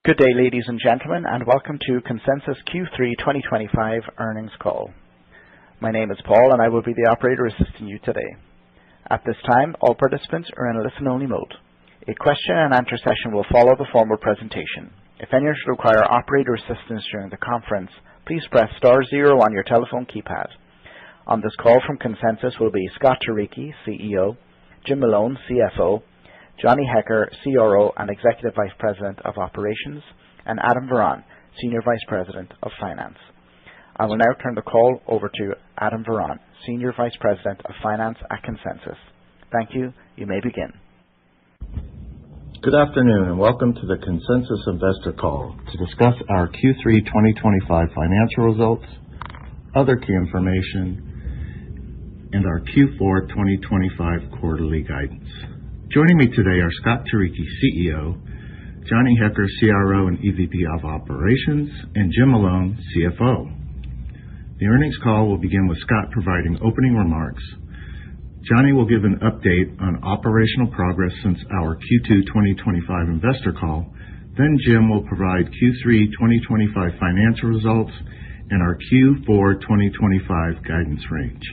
Good day, ladies and gentlemen, and welcome to Consensus Q3 2025 earnings call. My name is Paul, and I will be the operator assisting you today. At this time, all participants are in a listen-only mode. A question-and-answer session will follow the formal presentation. If anyone should require operator assistance during the conference, please press *0 on your telephone keypad. On this call from Consensus will be Scott Turicchi, CEO, Jim Malone, CFO, Johnny Hecker, CRO and Executive Vice President of Operations, and Adam Varon, Senior Vice President of Finance. I will now turn the call over to Adam Varon, Senior Vice President of Finance at Consensus. Thank you. You may begin. Good afternoon and welcome to the Consensus Investor Call to discuss our Q3 2025 financial results, other key information, and our Q4 2025 quarterly guidance. Joining me today are Scott Turicchi, CEO, Johnny Hecker, CRO and EVP of Operations, and Jim Malone, CFO. The earnings call will begin with Scott providing opening remarks. Johnny will give an update on operational progress since our Q2 2025 investor call. Then Jim will provide Q3 2025 financial results and our Q4 2025 guidance range.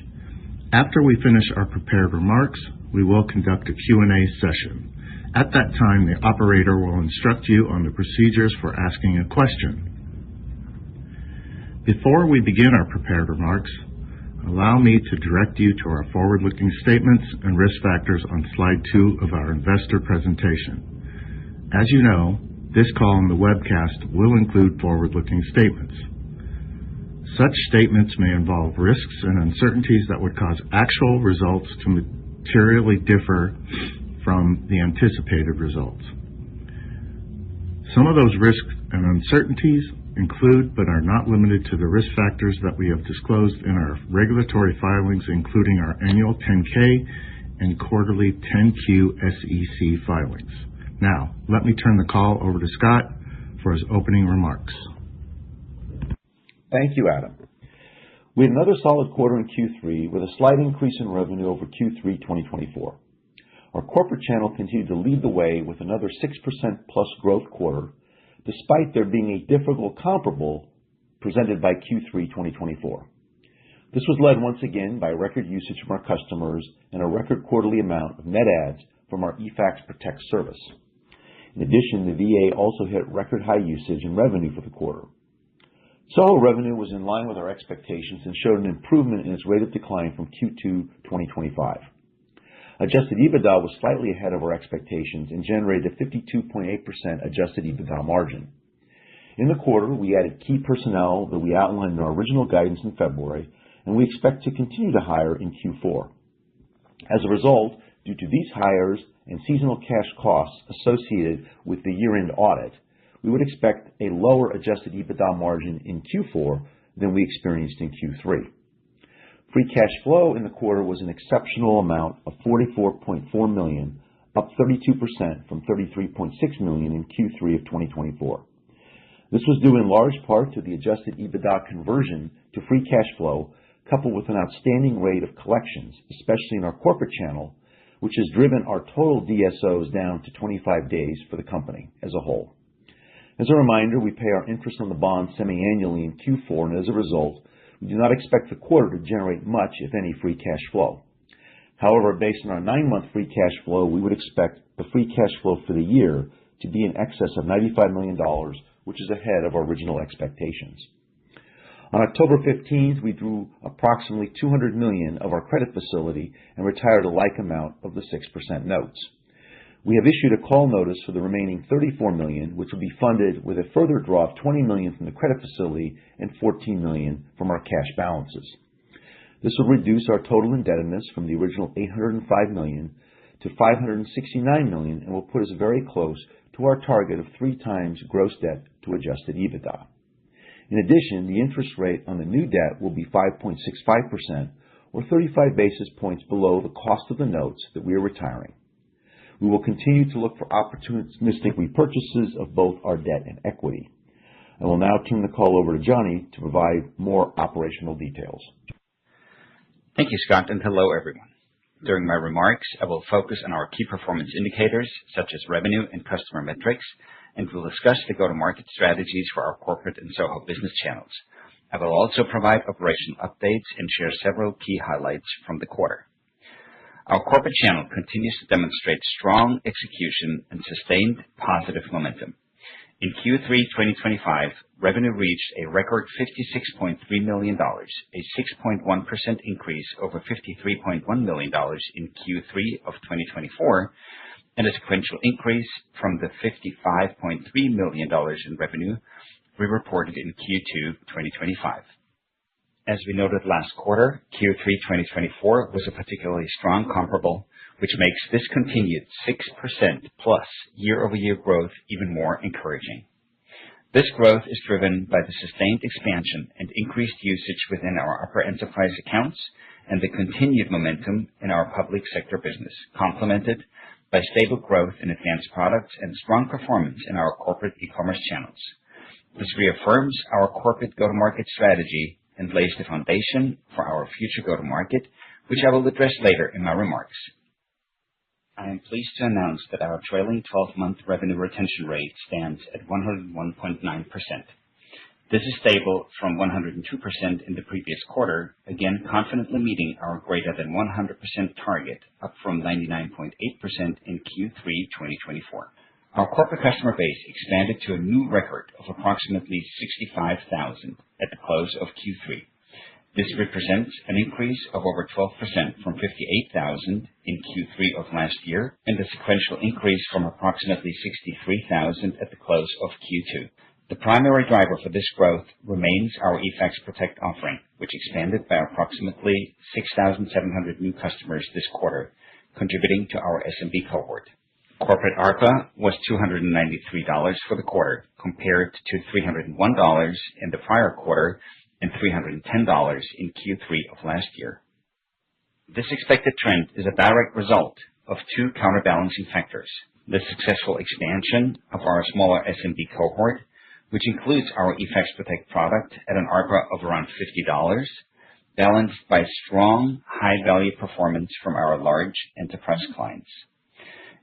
After we finish our prepared remarks, we will conduct a Q&A session. At that time, the operator will instruct you on the procedures for asking a question. Before we begin our prepared remarks, allow me to direct you to our forward-looking statements and risk factors on slide 2 of our investor presentation. As you know, this call and the webcast will include forward-looking statements. Such statements may involve risks and uncertainties that would cause actual results to materially differ from the anticipated results. Some of those risks and uncertainties include, but are not limited to, the risk factors that we have disclosed in our regulatory filings, including our annual 10-K and quarterly 10-Q SEC filings. Now, let me turn the call over to Scott for his opening remarks. Thank you, Adam. We had another solid quarter in Q3 with a slight increase in revenue over Q3 2024. Our corporate channel continued to lead the way with another 6% plus growth quarter, despite there being a difficult comparable presented by Q3 2024. This was led once again by record usage from our customers and a record quarterly amount of net adds from our eFax Protect service. In addition, the VA also hit record high usage and revenue for the quarter. SOHO revenue was in line with our expectations and showed an improvement in its rate of decline from Q2 2025. Adjusted EBITDA was slightly ahead of our expectations and generated a 52.8% adjusted EBITDA margin. In the quarter, we added key personnel that we outlined in our original guidance in February, and we expect to continue to hire in Q4. As a result, due to these hires and seasonal cash costs associated with the year-end audit, we would expect a lower adjusted EBITDA margin in Q4 than we experienced in Q3. Free cash flow in the quarter was an exceptional amount of $44.4 million, up 32% from $33.6 million in Q3 of 2024. This was due in large part to the adjusted EBITDA conversion to free cash flow, coupled with an outstanding rate of collections, especially in our corporate channel, which has driven our total DSOs down to 25 days for the company as a whole. As a reminder, we pay our interest on the bond semi-annually in Q4, and as a result, we do not expect the quarter to generate much, if any, free cash flow. However, based on our 9-month free cash flow, we would expect the free cash flow for the year to be in excess of $95 million, which is ahead of our original expectations. On October 15th, we drew approximately $200 million of our credit facility and retired a like amount of the 6% notes. We have issued a call notice for the remaining $34 million, which will be funded with a further draw of $20 million from the credit facility and $14 million from our cash balances. This will reduce our total indebtedness from the original $805 million to $569 million and will put us very close to our target of 3 times gross debt to adjusted EBITDA. In addition, the interest rate on the new debt will be 5.65%, or 35 basis points below the cost of the notes that we are retiring. We will continue to look for opportunistic repurchases of both our debt and equity. I will now turn the call over to Johnny to provide more operational details. Thank you, Scott, and hello, everyone. During my remarks, I will focus on our key performance indicators, such as revenue and customer metrics, and will discuss the go-to-market strategies for our corporate and SOHO business channels. I will also provide operational updates and share several key highlights from the quarter. Our corporate channel continues to demonstrate strong execution and sustained positive momentum. In Q3 2025, revenue reached a record $56.3 million, a 6.1% increase over $53.1 million in Q3 of 2024, and a sequential increase from the $55.3 million in revenue we reported in Q2 2025. As we noted last quarter, Q3 2024 was a particularly strong comparable, which makes this continued 6% plus year-over-year growth even more encouraging. This growth is driven by the sustained expansion and increased usage within our upper enterprise accounts and the continued momentum in our public sector business, complemented by stable growth in advanced products and strong performance in our corporate e-commerce channels. This reaffirms our corporate go-to-market strategy and lays the foundation for our future go-to-market, which I will address later in my remarks. I am pleased to announce that our trailing 12-month revenue retention rate stands at 101.9%. This is stable from 102% in the previous quarter, again confidently meeting our greater than 100% target, up from 99.8% in Q3 2024. Our corporate customer base expanded to a new record of approximately 65,000 at the close of Q3. This represents an increase of over 12% from 58,000 in Q3 of last year and a sequential increase from approximately 63,000 at the close of Q2. The primary driver for this growth remains our eFax Protect offering, which expanded by approximately 6,700 new customers this quarter, contributing to our SMB cohort. Corporate ARPA was $293 for the quarter, compared to $301 in the prior quarter and $310 in Q3 of last year. This expected trend is a direct result of two counterbalancing factors: the successful expansion of our smaller SMB cohort, which includes our eFax Protect product at an ARPA of around $50, balanced by strong, high-value performance from our large enterprise clients.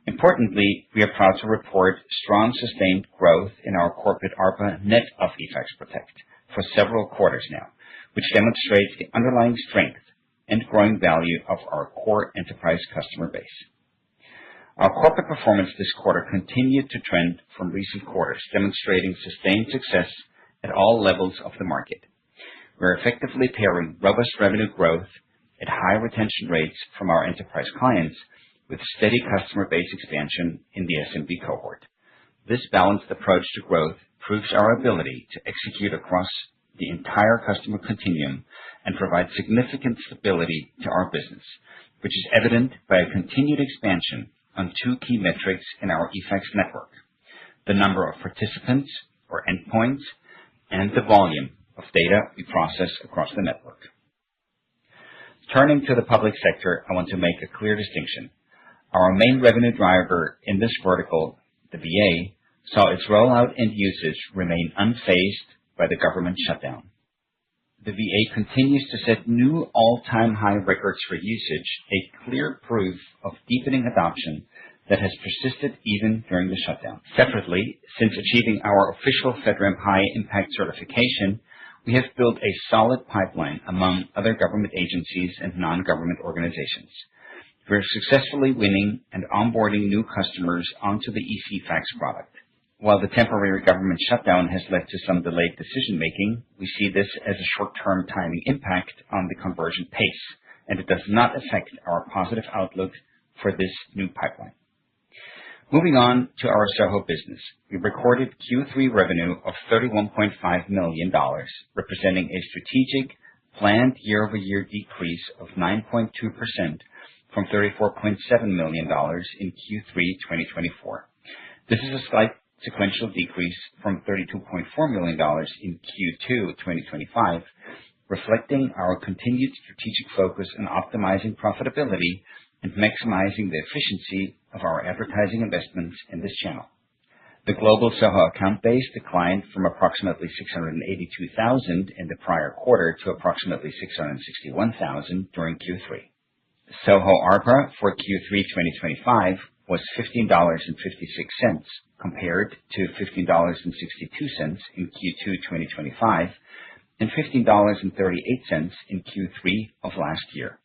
Importantly, we are proud to report strong sustained growth in our corporate ARPA net of eFax Protect for several quarters now, which demonstrates the underlying strength and growing value of our core enterprise customer base. Our corporate performance this quarter continued to trend from recent quarters, demonstrating sustained success at all levels of the market. We're effectively pairing robust revenue growth at high retention rates from our enterprise clients with steady customer base expansion in the SMB cohort. This balanced approach to growth proves our ability to execute across the entire customer continuum and provide significant stability to our business, which is evident by a continued expansion on two key metrics in our eFax network: the number of participants or endpoints and the volume of data we process across the network. Turning to the public sector, I want to make a clear distinction. Our main revenue driver in this vertical, the VA, saw its rollout and usage remain unfazed by the government shutdown. The VA continues to set new all-time high records for usage, a clear proof of deepening adoption that has persisted even during the shutdown. Separately, since achieving our official FedRAMP High Impact certification, we have built a solid pipeline among other government agencies and non-government organizations. We're successfully winning and onboarding new customers onto the ECFax product. While the temporary government shutdown has led to some delayed decision-making, we see this as a short-term timing impact on the conversion pace, and it does not affect our positive outlook for this new pipeline. Moving on to our SOHO business, we recorded Q3 revenue of $31.5 million, representing a strategic, planned year-over-year decrease of 9.2% from $34.7 million in Q3 2024. This is a slight sequential decrease from $32.4 million in Q2 2025, reflecting our continued strategic focus on optimizing profitability and maximizing the efficiency of our advertising investments in this channel. The global SOHO account base declined from approximately 682,000 in the prior quarter to approximately 661,000 during Q3. SOHO ARPA for Q3 2025 was $15.56 compared to $15.62 in Q2 2025 and $15.38 in Q3 of last year.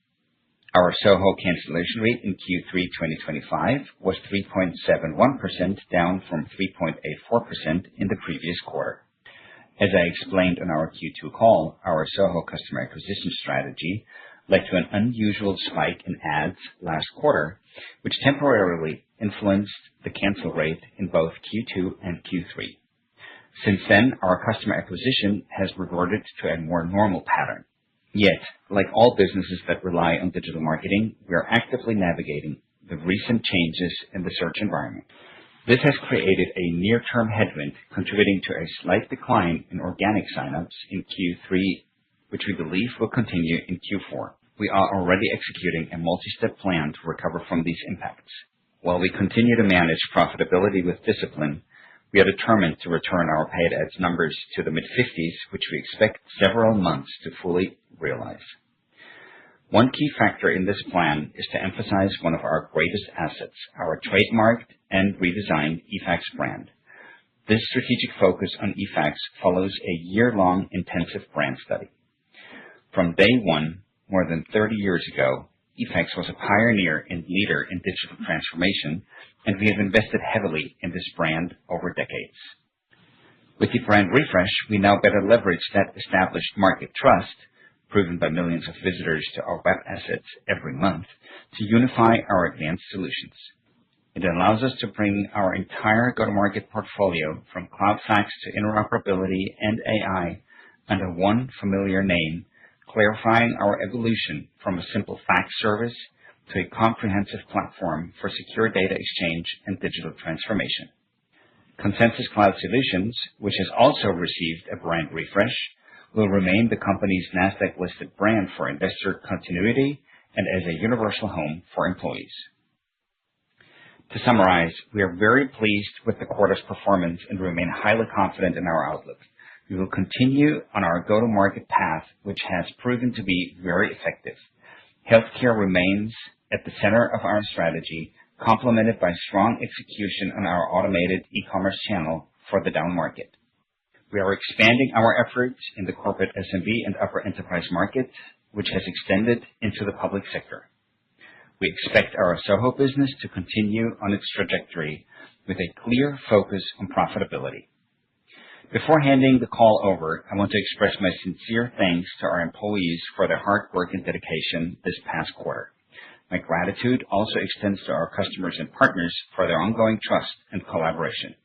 Our SOHO cancellation rate in Q3 2025 was 3.71%, down from 3.84% in the previous quarter. As I explained on our Q2 call, our SOHO customer acquisition strategy led to an unusual spike in ads last quarter, which temporarily influenced the cancel rate in both Q2 and Q3. Since then, our customer acquisition has reverted to a more normal pattern. Yet, like all businesses that rely on digital marketing, we are actively navigating the recent changes in the search environment. This has created a near-term headwind, contributing to a slight decline in organic signups in Q3, which we believe will continue in Q4. We are already executing a multi-step plan to recover from these impacts. While we continue to manage profitability with discipline, we are determined to return our paid ads numbers to the mid-50s, which we expect several months to fully realize. One key factor in this plan is to emphasize one of our greatest assets, our trademarked and redesigned eFax brand. This strategic focus on eFax follows a year-long intensive brand study. From day one, more than 30 years ago, eFax was a pioneer and leader in digital transformation, and we have invested heavily in this brand over decades. With the brand refresh, we now better leverage that established market trust, proven by millions of visitors to our web assets every month, to unify our advanced solutions. It allows us to bring our entire go-to-market portfolio from cloud fax to interoperability and AI under one familiar name, clarifying our evolution from a simple fax service to a comprehensive platform for secure data exchange and digital transformation. Consensus Cloud Solutions, which has also received a brand refresh, will remain the company's NASDAQ-listed brand for investor continuity and as a universal home for employees. To summarize, we are very pleased with the quarter's performance and remain highly confident in our outlook. We will continue on our go-to-market path, which has proven to be very effective. Healthcare remains at the center of our strategy, complemented by strong execution on our automated e-commerce channel for the down market. We are expanding our efforts in the corporate SMB and upper enterprise market, which has extended into the public sector. We expect our SOHO business to continue on its trajectory with a clear focus on profitability. Before handing the call over, I want to express my sincere thanks to our employees for their hard work and dedication this past quarter. My gratitude also extends to our customers and partners for their ongoing trust and collaboration.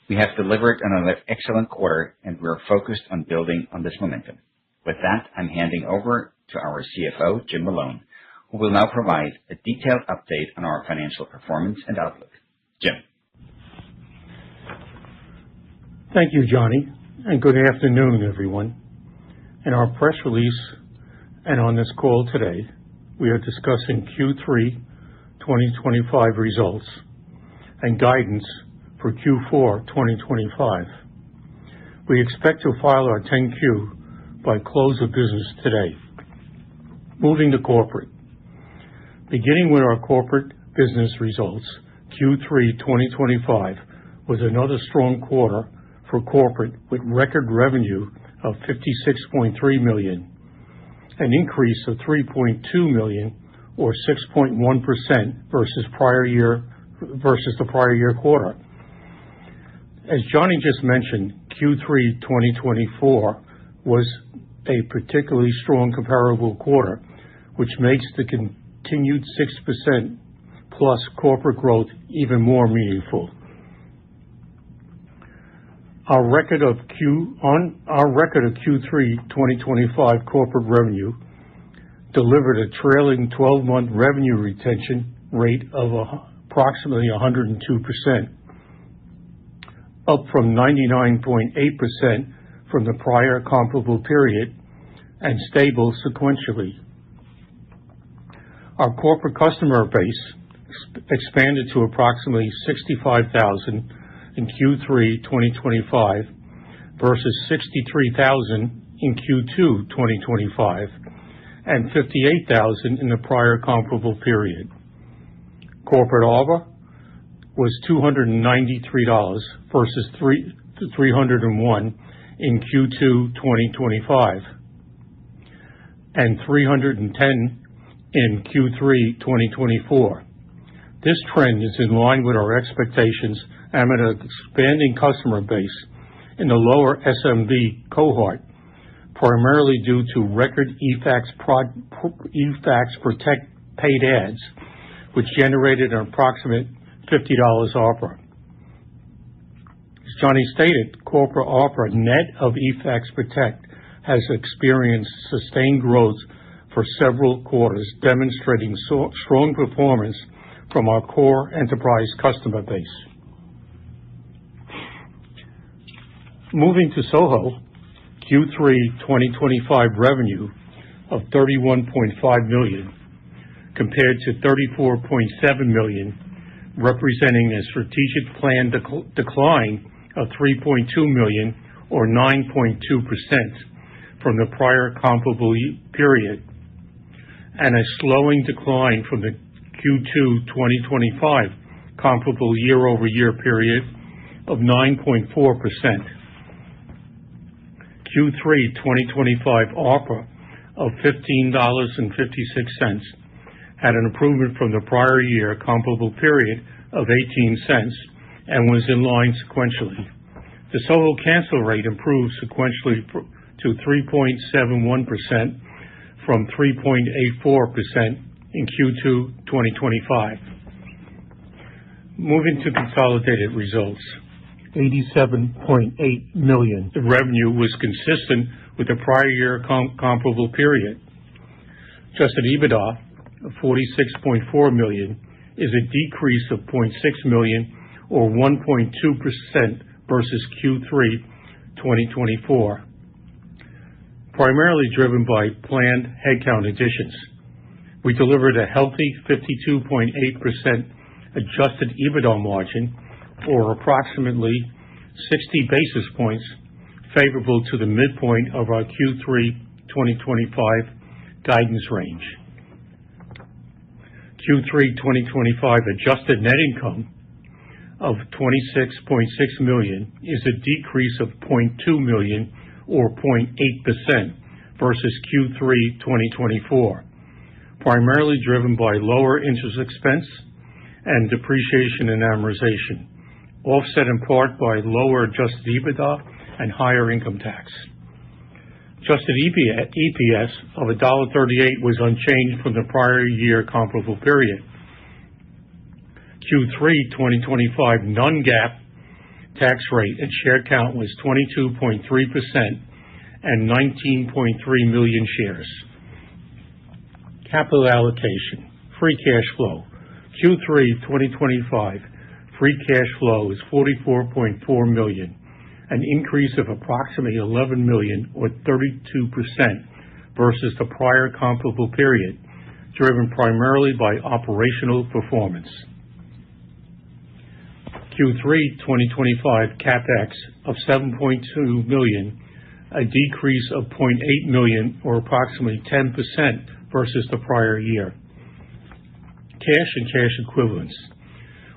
We have delivered another excellent quarter, and we are focused on building on this momentum. With that, I'm handing over to our CFO, Jim Malone, who will now provide a detailed update on our financial performance and outlook. Jim. Thank you, Johnny, and good afternoon, everyone. In our press release and on this call today, we are discussing Q3 2025 results and guidance for Q4 2025. We expect to file our 10-Q by close of business today. Moving to corporate. Beginning with our corporate business results, Q3 2025 was another strong quarter for corporate with record revenue of $56.3 million, an increase of $3.2 million or 6.1% versus the prior year quarter. As Johnny just mentioned, Q3 2024 was a particularly strong comparable quarter, which makes the continued 6% plus corporate growth even more meaningful. Our record of Q3 2025 corporate revenue delivered a trailing 12-month revenue retention rate of approximately 102%, up from 99.8% from the prior comparable period and stable sequentially. Our corporate customer base expanded to approximately 65,000 in Q3 2025 versus 63,000 in Q2 2025 and 58,000 in the prior comparable period. Corporate ARBA was $293 versus $301 in Q2 2025 and $310 in Q3 2024. This trend is in line with our expectations amid an expanding customer base in the lower SMB cohort, primarily due to record eFax Protect paid ads, which generated an approximate $50 ARPA. As Johnny stated, corporate ARPA net of eFax Protect has experienced sustained growth for several quarters, demonstrating strong performance from our core enterprise customer base. Moving to SOHO, Q3 2025 revenue of $31.5 million compared to $34.7 million, representing a strategic plan decline of $3.2 million or 9.2% from the prior comparable period, and a slowing decline from the Q2 2025 comparable year-over-year period of 9.4%. Q3 2025 ARPA of $15.56 had an improvement from the prior year comparable period of 18 cents and was in line sequentially. The SOHO cancel rate improved sequentially to 3.71% from 3.84% in Q2 2025. Moving to consolidated results, $87.8 million. The revenue was consistent with the prior year comparable period. Adjusted EBITDA of $46.4 million is a decrease of $0.6 million or 1.2% versus Q3 2024, primarily driven by planned headcount additions. We delivered a healthy 52.8% adjusted EBITDA margin, or approximately 60 basis points favorable to the midpoint of our Q3 2025 guidance range. Q3 2025 adjusted net income of $26.6 million is a decrease of $0.2 million or 0.8% versus Q3 2024, primarily driven by lower interest expense and depreciation and amortization, offset in part by lower adjusted EBITDA and higher income tax. Adjusted EPS of $1.38 was unchanged from the prior year comparable period. Q3 2025 non-GAAP tax rate and share count was 22.3% and 19.3 million shares. Capital allocation, free cash flow. Q3 2025 free cash flow is $44.4 million, an increase of approximately $11 million or 32% versus the prior comparable period, driven primarily by operational performance. Q3 2025 CapEx of $7.2 million, a decrease of $0.8 million or approximately 10% versus the prior year. Cash and cash equivalents.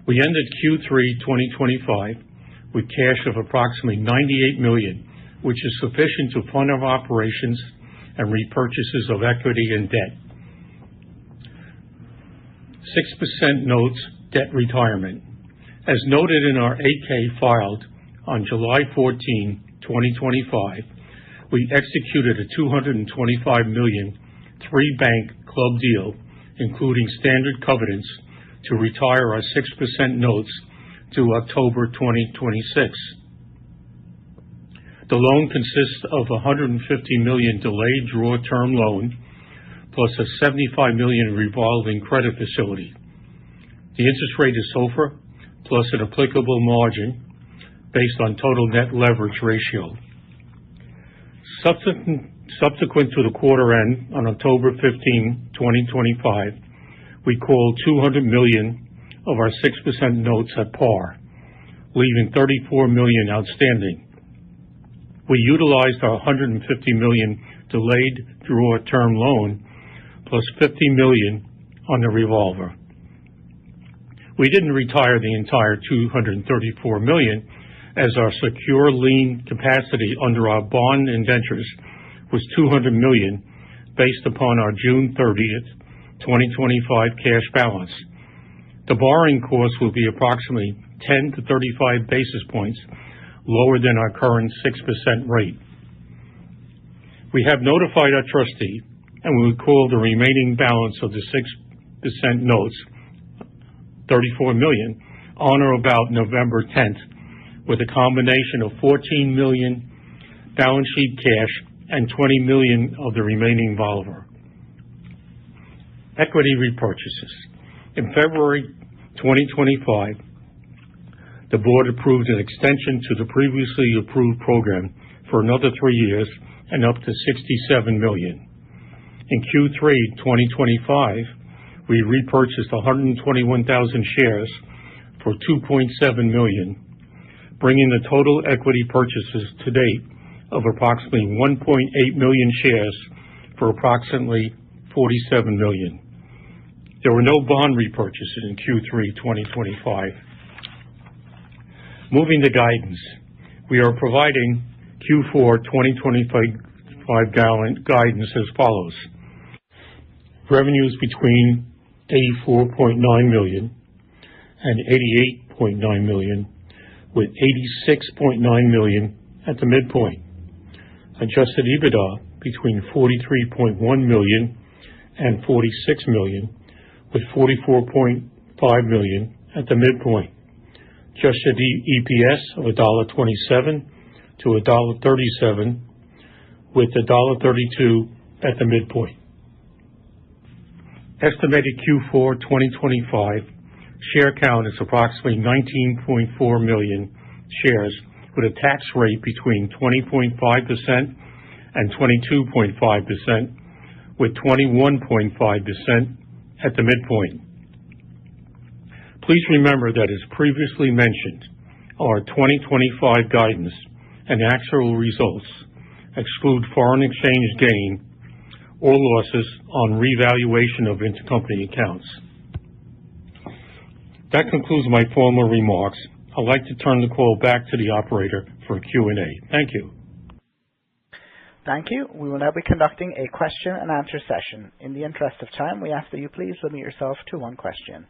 We ended Q3 2025 with cash of approximately $98 million, which is sufficient to fund our operations and repurchases of equity and debt. 6% notes debt retirement. As noted in our 8-K filed on July 14, 2025, we executed a $225 million three-bank club deal, including standard covenants, to retire our 6% notes to October 2026. The loan consists of a $150 million delayed draw term loan plus a $75 million revolving credit facility. The interest rate is SOFR plus an applicable margin based on total net leverage ratio. Subsequent to the quarter end, on October 15, 2025, we called $200 million of our 6% notes at par, leaving $34 million outstanding. We utilized our $150 million delayed draw term loan plus $50 million on the revolver. We didn't retire the entire $234 million, as our secure lien capacity under our bond indentures was $200 million based upon our June 30th, 2025 cash balance. The borrowing cost will be approximately 10 to 35 basis points lower than our current 6% rate. We have notified our trustee and we will call the remaining balance of the 6% notes, $34 million, on or about November 10th, with a combination of $14 million balance sheet cash and $20 million of the remaining revolver. Equity repurchases. In February 2025, the board approved an extension to the previously approved program for another 3 years and up to $67 million. In Q3 2025, we repurchased 121,000 shares for $2.7 million, bringing the total equity purchases to date of approximately 1.8 million shares for approximately $47 million. There were no bond repurchases in Q3 2025. Moving to guidance, we are providing Q4 2025 guidance as follows. Revenues between $84.9 million and $88.9 million, with $86.9 million at the midpoint. Adjusted EBITDA between $43.1 million and $46 million, with $44.5 million at the midpoint. Adjusted EPS of $1.27 to $1.37, with $1.32 at the midpoint. Estimated Q4 2025 share count is approximately 19.4 million shares, with a tax rate between 20.5% and 22.5%, with 21.5% at the midpoint. Please remember that, as previously mentioned, our 2025 guidance and actual results exclude foreign exchange gain or losses on revaluation of intercompany accounts. That concludes my formal remarks. I'd like to turn the call back to the operator for Q&A. Thank you. Thank you. We will now be conducting a question and answer session. In the interest of time, we ask that you please limit yourself to one question.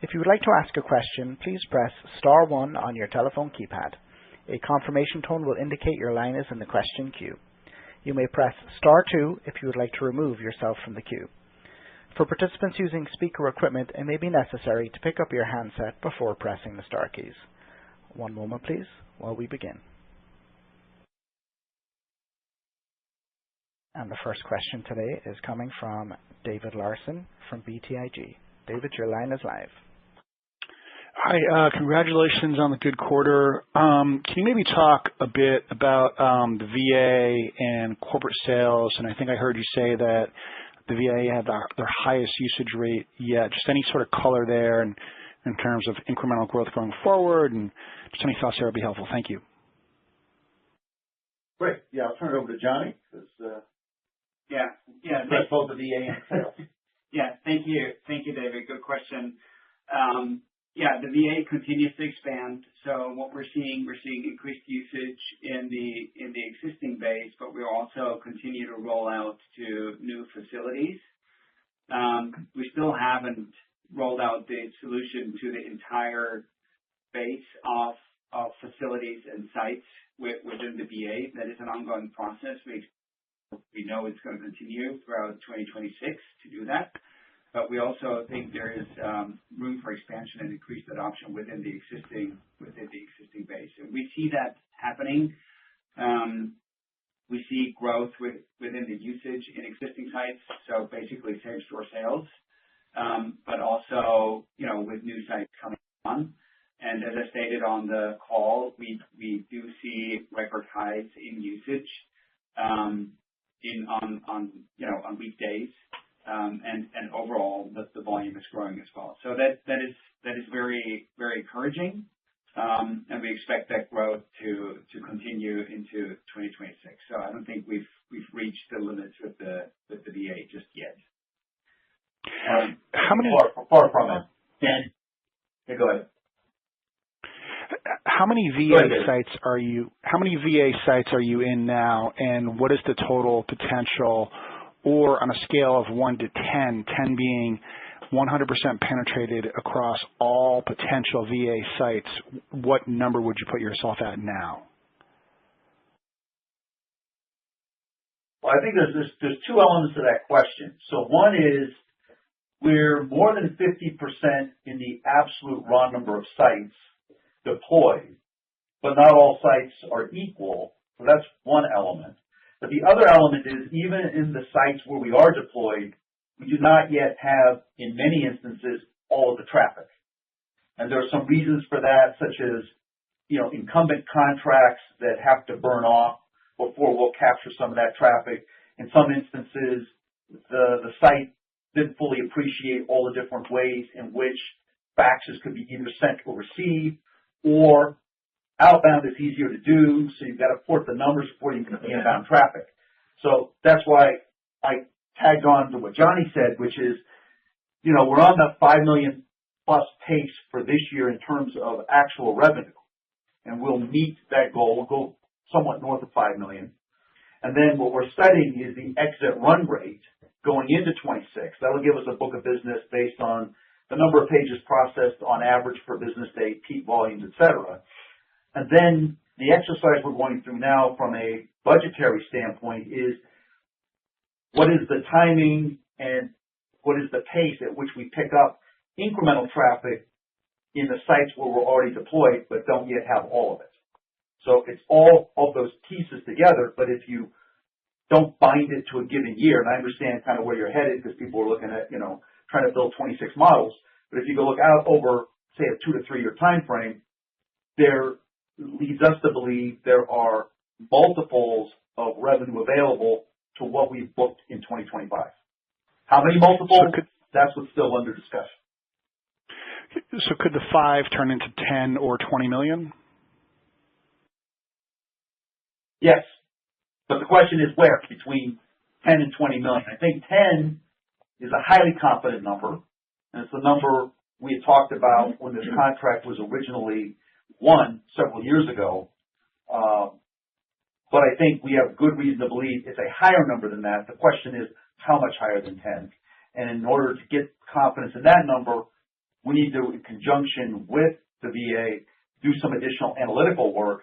If you would like to ask a question, please press star one on your telephone keypad. A confirmation tone will indicate your line is in the question queue. You may press star two if you would like to remove yourself from the queue. For participants using speaker equipment, it may be necessary to pick up your handset before pressing the star keys. One moment, please, while we begin. And the first question today is coming from David Larson from BTIG. David, your line is live. Hi, congratulations on the good quarter. Can you maybe talk a bit about the VA and corporate sales? And I think I heard you say that the VA had their highest usage rate yet. Just any sort of color there and in terms of incremental growth going forward, and just any thoughts there would be helpful. Thank you. Great. Yeah, I'll turn it over to Johnny. Both the VA and sales. Thank you, David. Good question. The VA continues to expand. So what we're seeing increased usage in the existing base, but we also continue to roll out to new facilities. We still haven't rolled out the solution to the entire base of facilities and sites within the VA. That is an ongoing process. We know it's going to continue throughout 2026 to do that. But we also think there is room for expansion and increased adoption within the existing base. And we see that happening. We see growth within the usage in existing sites, so basically same store sales, but also with new sites coming on. And as I stated on the call, we do see record highs in usage on weekdays. And overall, the volume is growing as well. So that is very, very encouraging, and we expect that growth to continue into 2026. So I don't think we've reached the limits with the VA just yet. How many? Far from it. many VA sites are you in now, and what is the total potential, or on a scale of 1 to 10, 10 being 100% penetrated across all potential VA sites, what number would you put yourself at now? Well, I think there's two elements to that question. So one is we're more than 50% in the absolute raw number of sites deployed, but not all sites are equal. So that's one element. But the other element is even in the sites where we are deployed, we do not yet have, in many instances, all of the traffic. And there are some reasons for that, such as, incumbent contracts that have to burn off before we'll capture some of that traffic. In some instances, the site didn't fully appreciate all the different ways in which faxes could be either sent or received, or outbound is easier to do, so you've got to port the numbers before you can get the inbound traffic. So that's why I tagged on to what Johnny said, which is, we're on the 5 million plus pace for this year in terms of actual revenue, and we'll meet that goal. We'll go somewhat north of 5 million. And then what we're studying is the exit run rate going into 26. That'll give us a book of business based on the number of pages processed on average per business day, peak volumes, et cetera. And then the exercise we're going through now from a budgetary standpoint is what is the timing and what is the pace at which we pick up incremental traffic in the sites where we're already deployed but don't yet have all of it. So it's all of those pieces together, but if you don't bind it to a given year, and I understand kind of where you're headed because people are looking at, trying to build 26 models, but if you go look out over, say, a 2 to 3 year time frame, there leads us to believe there are multiples of revenue available to what we've booked in 2025. How many multiples? That's what's still under discussion. So could the 5 turn into 10 or 20 million? Yes. But the question is where between 10 and 20 million. I think 10 is a highly confident number, and it's the number we had talked about when this contract was originally won several years ago. But I think we have good reason to believe it's a higher number than that. The question is how much higher than 10. And in order to get confidence in that number, we need to, in conjunction with the VA, do some additional analytical work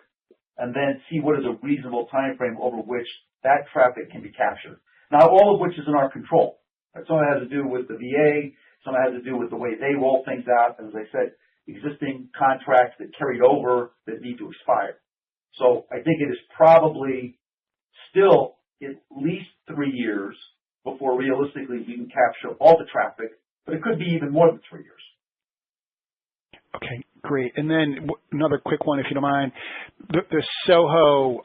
and then see what is a reasonable time frame over which that traffic can be captured. Now, all of which is in our control. Some of it has to do with the VA, some of it has to do with the way they roll things out, and as I said, existing contracts that carried over that need to expire. So I think it is probably still at least 3 years before realistically we can capture all the traffic, but it could be even more than 3 years. Okay, great. And then another quick one, if you don't mind. The Soho,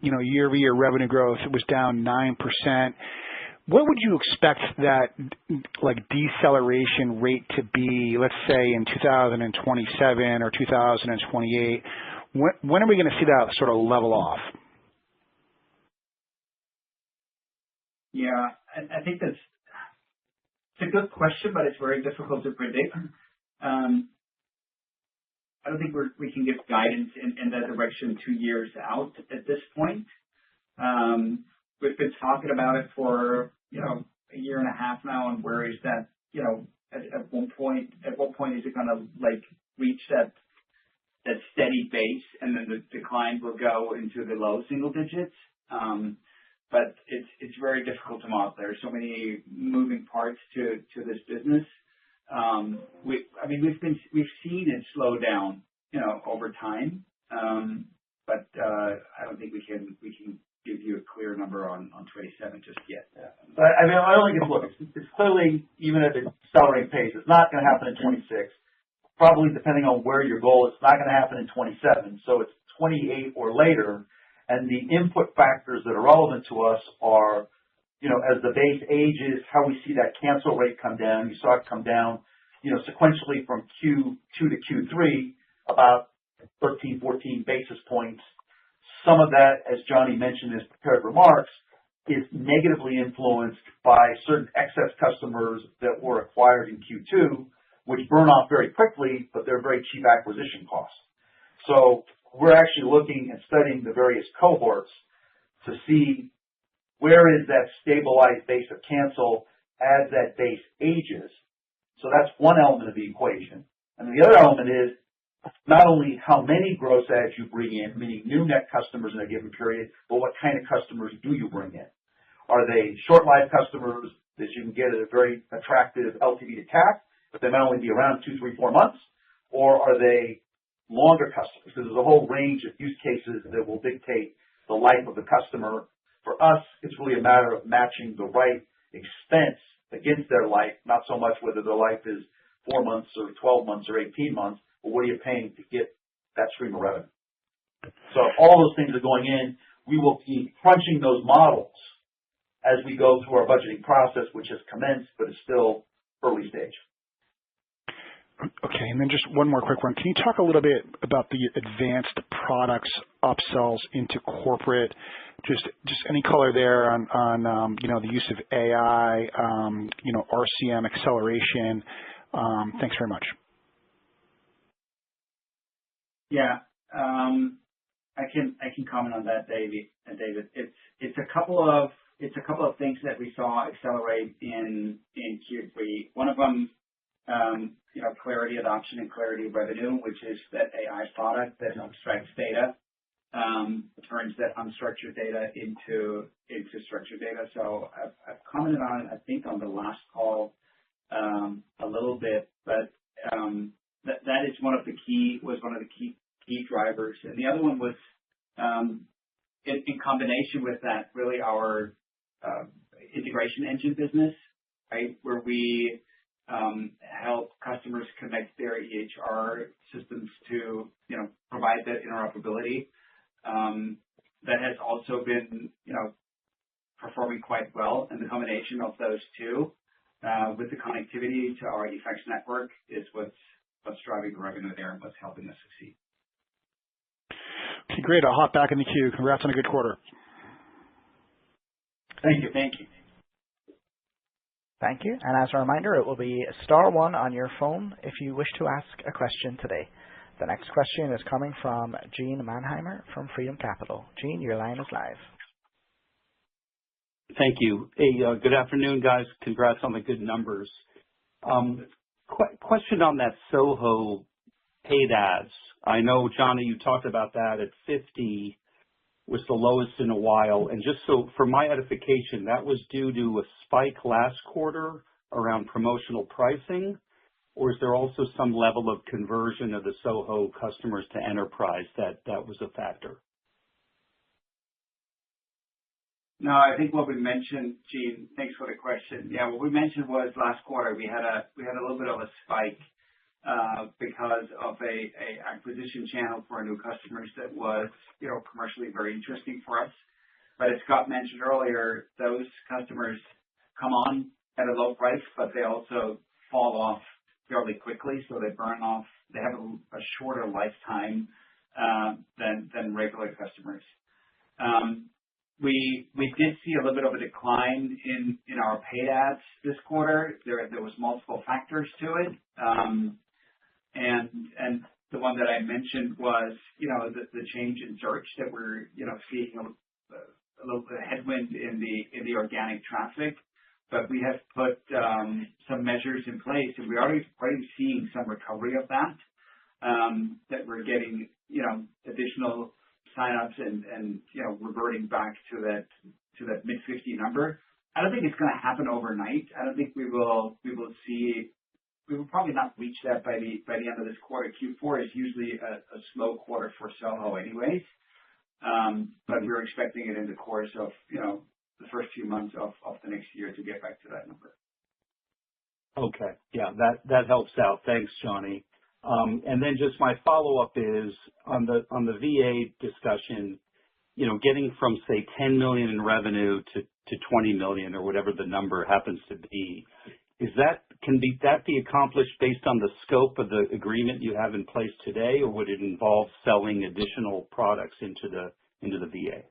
year-over-year revenue growth was down 9%. What would you expect that deceleration rate to be, let's say in 2027 or 2028? When are we going to see that sort of level off? Yeah, I think it's a good question, but it's very difficult to predict. I don't think we can give guidance in that direction 2 years out at this point. We've been talking about it for, a year and a half now, and where is that, at what point is it going to reach that steady base, and then the decline will go into the low single digits. But it's very difficult to model. There are so many moving parts to this business. We've seen it slow down, over time. But I don't think we can give you a clear number on 27 just yet. Yeah. But I don't think it's clearly, even at a accelerating pace, it's not going to happen in 26. Probably depending on where your goal is, it's not going to happen in 27. So it's 28 or later. And the input factors that are relevant to us are, as the base ages, how we see that cancel rate come down. You saw it come down, sequentially from Q2 to Q3, about 13, 14 basis points. Some of that, as Johnny mentioned in his prepared remarks, is negatively influenced by certain excess customers that were acquired in Q2, which burn off very quickly, but they're very cheap acquisition costs. So we're actually looking and studying the various cohorts to see where is that stabilized base of cancel as that base ages. So that's one element of the equation. And the other element is not only how many gross adds you bring in, meaning new net customers in a given period, but what kind of customers do you bring in? Are they short-lived customers that you can get at a very attractive LTV to CAC, but they might only be around 2, 3, 4 months? Or are they longer customers? Because there's a whole range of use cases that will dictate the life of the customer. For us, it's really a matter of matching the right expense against their life, not so much whether their life is 4 months or 12 months or 18 months, but what are you paying to get that stream of revenue? So all those things are going in. We will keep crunching those models as we go through our budgeting process, which has commenced, but is still early stage. Okay, and then just one more quick one. Can you talk a little bit about the advanced products upsells into corporate? Just any color there on the use of AI, RCM acceleration. Thanks very much. Yeah, I can comment on that, David. It's a couple of things that we saw accelerate in Q3. One of them, Clarity Adoption and Clarity Revenue, which is that AI product that abstracts data, turns that unstructured data into structured data. So I've commented on it, I think, on the last call a little bit, but that is one of the key drivers. And the other one was in combination with that, really our integration engine business, right, where we help customers connect their EHR systems to, provide that interoperability. That has also been, performing quite well. And the combination of those two with the connectivity to our effects network is what's driving the revenue there and what's helping us succeed. Okay, great. I'll hop back in the queue. Congrats on a good quarter. Thank you. Thank you. Thank you. And as a reminder, it will be *1 on your phone if you wish to ask a question today. The next question is coming from Gene Mannheimer from Freedom Capital. Gene, your line is live. Thank you. Hey, good afternoon, guys. Congrats on the good numbers. Question on that Soho paid ads. I know, Johnny, you talked about that at 50 was the lowest in a while. And just so for my edification, that was due to a spike last quarter around promotional pricing, or is there also some level of conversion of the Soho customers to enterprise that was a factor? No, I think what we mentioned, Gene, thanks for the question. Yeah, what we mentioned was last quarter we had a little bit of a spike because of a acquisition channel for our new customers that was, commercially very interesting for us. But as Scott mentioned earlier, those customers come on at a low price, but they also fall off fairly quickly, so they burn off. They have a shorter lifetime than regular customers. We did see a little bit of a decline in our paid ads this quarter. There was multiple factors to it, and the one that I mentioned was the change in search that we're seeing a little bit of headwind in the organic traffic. But we have put some measures in place, and we're already seeing some recovery of that. That we're getting additional signups and reverting back to that mid 50 number. I don't think it's going to happen overnight. I don't think we will probably not reach that by the end of this quarter. Q4 is usually a slow quarter for Soho anyways. But we're expecting it in the course of the first few months of the next year to get back to that number. Okay, yeah, that helps out. Thanks, Johnny. And then just my follow-up is on the VA discussion, getting from, say, 10 million in revenue to 20 million or whatever the number happens to be. Can that be accomplished based on the scope of the agreement you have in place today, or would it involve selling additional products into the VA?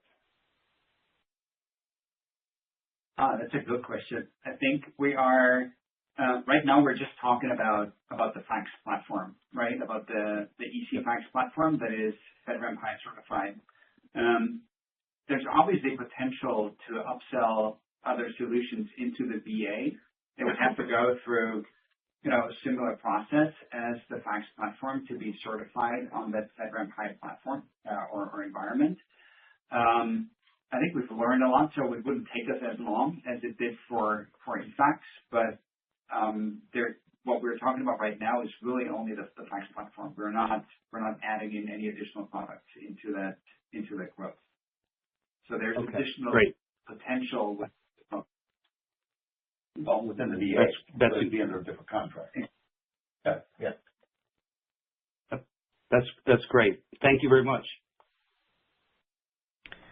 That's a good question. I think we are Right now, we're just talking about the fax platform, right? About the EC fax platform that is FedRAMP High certified. There's obviously potential to upsell other solutions into the VA. They would have to go through, a similar process as the fax platform to be certified on that FedRAMP High platform or environment. I think we've learned a lot, so it wouldn't take us as long as it did for eFax, but what we're talking about right now is really only the fax platform. We're not adding in any additional products into that growth. So there's additional potential within the VA. That would be under a different contract. Yeah. That's great. Thank you very much.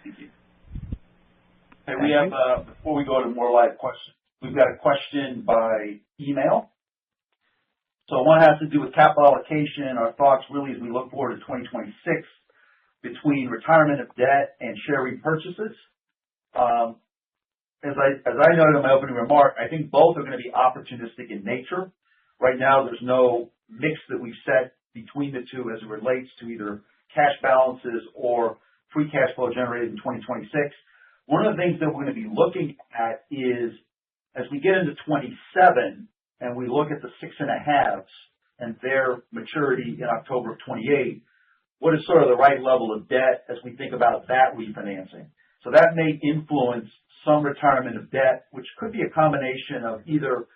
Thank you. Hey, we have, before we go to more live questions, we've got a question by email. So one has to do with capital allocation, our thoughts really as we look forward to 2026 between retirement of debt and share repurchases. As I noted in my opening remark, I think both are going to be opportunistic in nature. Right now, there's no mix that we've set between the two as it relates to either cash balances or free cash flow generated in 2026. One of the things that we're going to be looking at is as we get into 27 and we look at the 6.5s and their maturity in October of 28, what is sort of the right level of debt as we think about that refinancing? So that may influence some retirement of debt, which could be a combination of either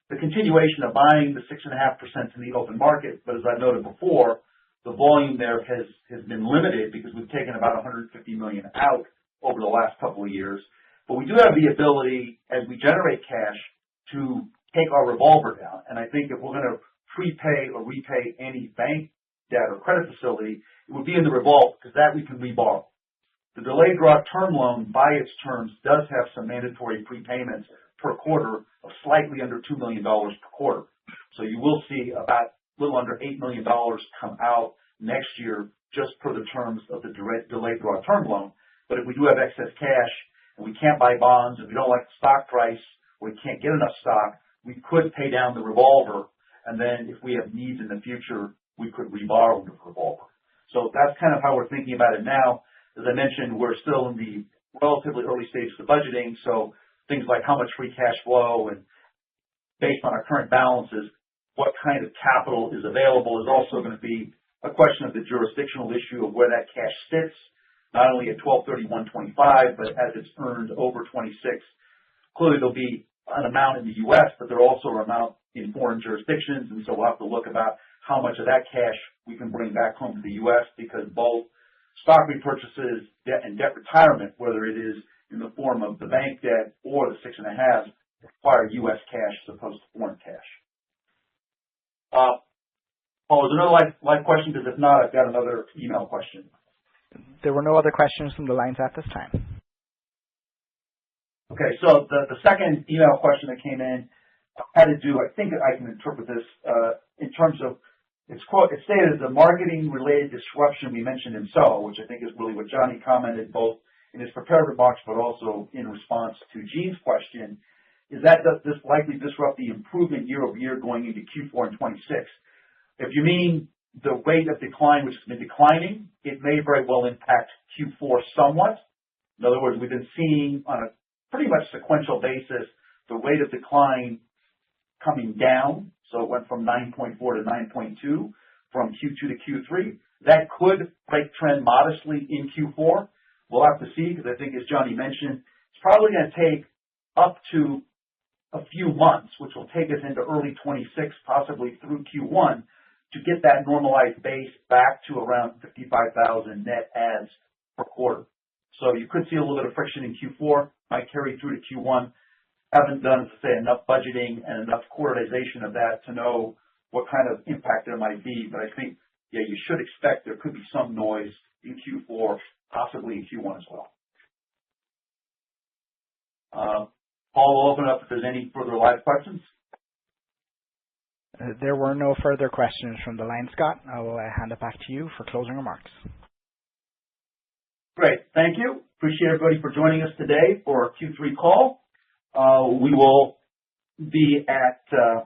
the continuation of buying the 6.5% in the open market, but as I've noted before, the volume there has been limited because we've taken about $150 million out over the last couple of years. But we do have the ability, as we generate cash, to take our revolver down. And I think if we're going to prepay or repay any bank debt or credit facility, it would be in the revolver because that we can reborrow. The delayed draw term loan, by its terms, does have some mandatory prepayments per quarter of slightly under $2 million per quarter. So you will see about a little under $8 million come out next year just per the terms of the delayed draw term loan. But if we do have excess cash and we can't buy bonds, if we don't like the stock price, or we can't get enough stock, we could pay down the revolver. And then if we have needs in the future, we could reborrow the revolver. So that's kind of how we're thinking about it now. As I mentioned, we're still in the relatively early stages of budgeting, so things like how much free cash flow and based on our current balances, what kind of capital is available is also going to be a question of the jurisdictional issue of where that cash sits, not only at 12/31/25, but as it's earned over 26. Clearly, there'll be an amount in the U.S., but there also are amount in foreign jurisdictions, and so we'll have to look about how much of that cash we can bring back home to the U.S. because both stock repurchases, debt and debt retirement, whether it is in the form of the bank debt or the 6.5s, require U.S. cash as opposed to foreign cash. Paul, is there another live question? Because if not, I've got another email question. There were no other questions from the lines at this time. Okay, so the second email question that came in had to do, I think I can interpret this in terms of, it's stated as a marketing-related disruption we mentioned in SO, which I think is really what Johnny commented both in his prepared remarks, but also in response to Gene's question, is that does this likely disrupt the improvement year over year going into Q4 and 26? If you mean the rate of decline, which has been declining, it may very well impact Q4 somewhat. In other words, we've been seeing on a pretty much sequential basis the rate of decline coming down. So it went from 9.4 to 9.2 from Q2 to Q3. That could break trend modestly in Q4. We'll have to see because I think, as Johnny mentioned, it's probably going to take up to a few months, which will take us into early 26, possibly through Q1, to get that normalized base back to around 55,000 net adds per quarter. So you could see a little bit of friction in Q4, might carry through to Q1. Haven't done, to say, enough budgeting and enough quarterization of that to know what kind of impact there might be. But I think, yeah, you should expect there could be some noise in Q4, possibly in Q1 as well. Paul, we'll open up if there's any further live questions. There were no further questions from the line, Scott. I will hand it back to you for closing remarks. Great. Thank you. Appreciate everybody for joining us today for our Q3 call. We will be at a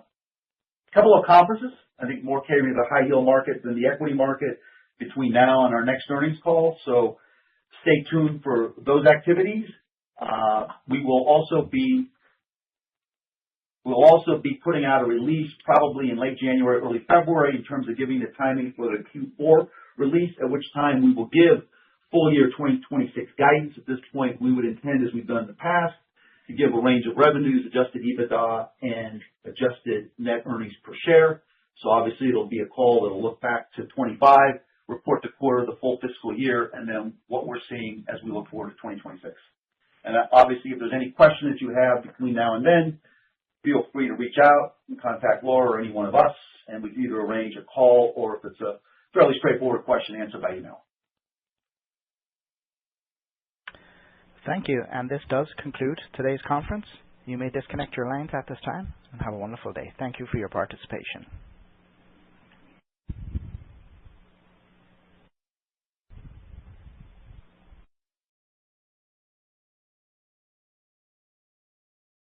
couple of conferences. I think more catering to the high yield market than the equity market between now and our next earnings call. So stay tuned for those activities. We will also be putting out a release probably in late January, early February in terms of giving the timing for the Q4 release, at which time we will give full year 2026 guidance. At this point, we would intend, as we've done in the past, to give a range of revenues, adjusted EBITDA, and adjusted net earnings per share. So obviously it'll be a call that'll look back to 25, report the quarter, the full fiscal year, and then what we're seeing as we look forward to 2026. And obviously, if there's any question that you have between now and then, feel free to reach out and contact Laura or any one of us, and we can either arrange a call or if it's a fairly straightforward question, answer by email. Thank you. And this does conclude today's conference. You may disconnect your lines at this time and have a wonderful day. Thank you for your participation.